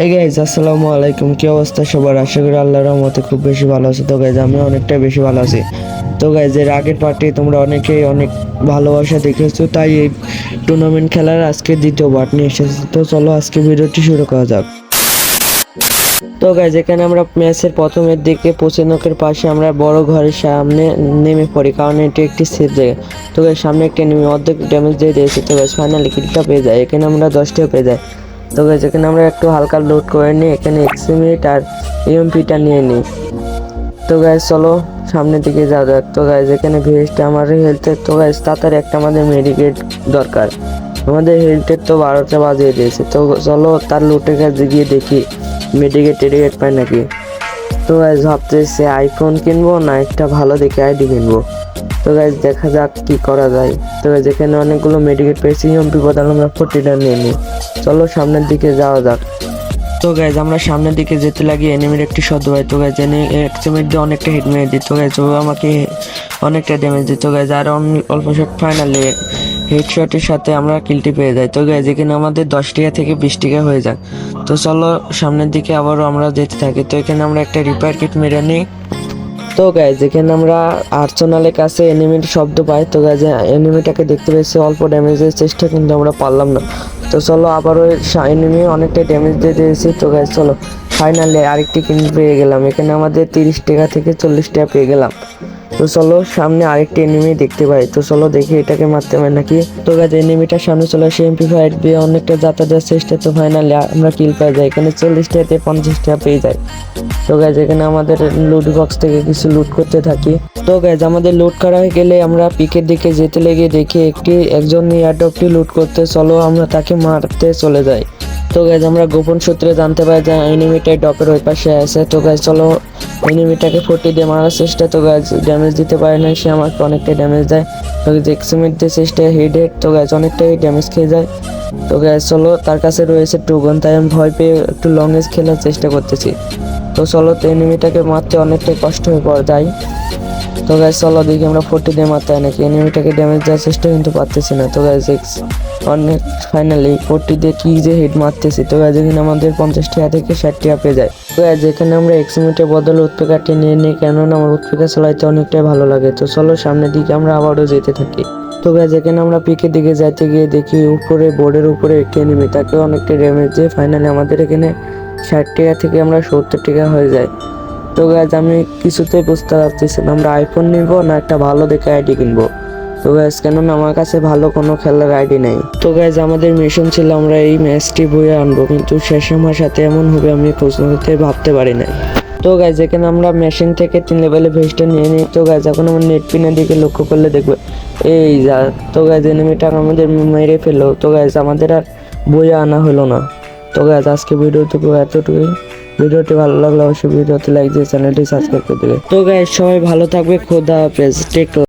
এই গাইজ আসসালামু আলাইকুম, কি অবস্থা সবার? আশা করি আল্লাহর রহমতে খুব বেশি ভালো আছে। তো গাইজ আমি অনেকটাই বেশি ভালো আছি। তো গাইজ এর আগের পার্টি তোমরা অনেকেই অনেক ভালোবাসা দেখেছো, তাই এই টুর্নামেন্ট খেলার আজকে দ্বিতীয় পার্ট নিয়ে এসেছি। তো চলো আজকে ভিডিওটি শুরু করা যাক। তো গাইজ এখানে আমরা ম্যাচের প্রথমের দিকে পশ্চিমকের পাশে আমরা বড় ঘরের সামনে নেমে পড়ি, কারণ এটি একটি সেফ জায়গা। তো গাইজ সামনে একটি নেমে অর্ধেক ড্যামেজ দিয়ে দিয়েছে। তো গাইজ ফাইনালি কিলটা পেয়ে যায়, এখানে আমরা 10টা পেয়ে যাই। তো গাইজ এখানে আমরা একটু হালকা লোড করে নিই, এখানে এক্সিমিট আর ইএমপিটা নিয়ে নিই। তো গাইজ চলো সামনের দিকে যাওয়া যাক। তো গাইজ এখানে ভেস্টটা আমার হেলথের, তো গাইজ তাড়াতাড়ি একটা আমাদের মেডিকেট দরকার। আমাদের হেলথের তো 12টা বাজিয়ে দিয়েছে। তো চলো তার লুটের কাছে গিয়ে দেখি মেডিকেট পাই নাকি। তো গাইজ ভাবতেছি আইফোন কিনবো না একটা ভালো দেখে আইডি কিনবো। তো গাইজ দেখা যাক কি করা যায়। তো গাইজ এখানে অনেকগুলো মেডিকেট পেয়েছি, ইএমপি বদল আমরা 40টা নিয়ে নিই। চলো সামনের দিকে যাওয়া যাক। তো গাইজ আমরা সামনের দিকে যেতে লাগি, এনিমির একটি শব্দ হয়। তো গাইজ এক্সিমিট দিয়ে অনেকটা হিট মেরে দিই। তো গাইজ ও আমাকে অনেকটা ড্যামেজ দিই। তো গাইজ আর অল্প শট ফাইনালি হেডশটের সাথে আমরা কিলটি পেয়ে যাই। তো গাইজ এখানে আমাদের 10 টাকা থেকে 20 টাকা হয়ে যায়। তো চলো সামনের দিকে আবারও আমরা যেতে থাকি। তো এখানে আমরা একটা রিপেয়ার কিট মেরে নিই। তো গাইজ এখানে আমরা আর্সেনালের কাছে এনিমির শব্দ পাই। তো গাইজ এনিমিটাকে দেখতে পেয়েছি, অল্প ড্যামেজের চেষ্টা কিন্তু আমরা পারলাম না। তো চলো আবারও এনিমি অনেকটা ড্যামেজ দিয়ে দিয়েছি। তো গাইজ চলো ফাইনালি আরেকটি কিল পেয়ে গেলাম, এখানে আমাদের 30 টাকা থেকে 40 টাকা পেয়ে গেলাম। তো চলো সামনে আরেকটি এনিমি দেখতে পাই। তো চলো দেখি এটাকে মারতে পারি নাকি। তো গাইজ এনিমিটার সামনে চলে আসে, এমপি5 দিয়ে অনেকটা যাতা দেওয়ার চেষ্টা। তো ফাইনালি আমরা কিল পেয়ে যাই, এখানে 40 টাকাতে 50 টাকা পেয়ে যায়। তো গাইজ এখানে আমাদের লুট বক্স থেকে কিছু লুট করতে থাকি। তো গাইজ আমাদের লুট করা হয়ে গেলে আমরা পিকের দিকে যেতে লেগে দেখি একজন এয়ারড্রপটি লুট করতে। চলো আমরা তাকে মারতে চলে যাই। তো গাইজ আমরা গোপন সূত্রে জানতে পারি যে এনিমিটা ডপের ওই পাশে আছে। তো গাইজ চলো এনিমিটাকে 40 দিয়ে মারার চেষ্টা। তো গাইজ ড্যামেজ দিতে পারে না, সে আমাকে অনেকটা ড্যামেজ দেয়। তো গাইজ এক্সিমিট দিয়ে চেষ্টা হেড। তো গাইজ অনেকটাই ড্যামেজ খেয়ে যায়। তো গাইজ চলো তার কাছে রয়েছে টুগন, তাই আমি ভয় পেয়ে একটু লং রেঞ্জ খেলার চেষ্টা করতেছি। তো চলো তো এনিমিটাকে মারতে অনেকটাই কষ্ট হয়ে পড়ে যায়। তো গাইজ চলো দেখি আমরা 40 দিয়ে মারতে হয় নাকি, এনিমিটাকে ড্যামেজ দেওয়ার চেষ্টা কিন্তু পারতেছি না। তো গাইজ অনেক ফাইনালি 40 দিয়ে কি যে হিট মারতেছি। তো গাইজ এখানে আমাদের 50 টাকা থেকে 60 টাকা পেয়ে যায়। তো গাইজ এখানে আমরা এক্সিমিটের বদলে উৎপেকারটি নিয়ে নিই, কেননা আমার উৎপেকা চালাইতে অনেকটাই ভালো লাগে। তো চলো সামনের দিকে আমরা আবারও যেতে থাকি। তো গাইজ এখানে আমরা পিকের দিকে যাইতে গিয়ে দেখি উপরে বোর্ডের উপরে একটি এনিমি, তাকে অনেকটা ড্যামেজ দিয়ে ফাইনালি আমাদের এখানে 60 টাকা থেকে আমরা 70 টাকা হয়ে যায়। তো গাইজ আমি কিছুতেই বুঝতে পারতেছি না আমরা আইফোন নিব না একটা ভালো দেখে আইডি কিনবো। তো গাইজ কেননা আমার কাছে ভালো কোনো খেলার আইডি নেই। তো গাইজ আমাদের মিশন ছিল আমরা এই ম্যাচটি বয়ে আনবো, কিন্তু শেষে আমার সাথে এমন হবে আমি প্রশ্নতে ভাবতে পারি নাই। তো গাইজ এখানে আমরা মেশিন থেকে 3 লেভেলের ভেস্টটা নিয়ে নিই। তো গাইজ এখন আমার নেট পিনের দিকে লক্ষ্য করলে দেখবে এই যা। তো গাইজ এনিমিটা আমাদের মেরে ফেললো। তো গাইজ আমাদের আর বয়ে আনা হলো না। তো গাইজ আজকে ভিডিওটুকু এতটুকুই। ভিডিওটি ভালো লাগলে অবশ্যই ভিডিওতে লাইক দিয়ে চ্যানেলটি সাবস্ক্রাইব করে দেবে। তো গাইজ সবাই ভালো থাকবে, খোদা হাফেজ, টেক কেয়ার।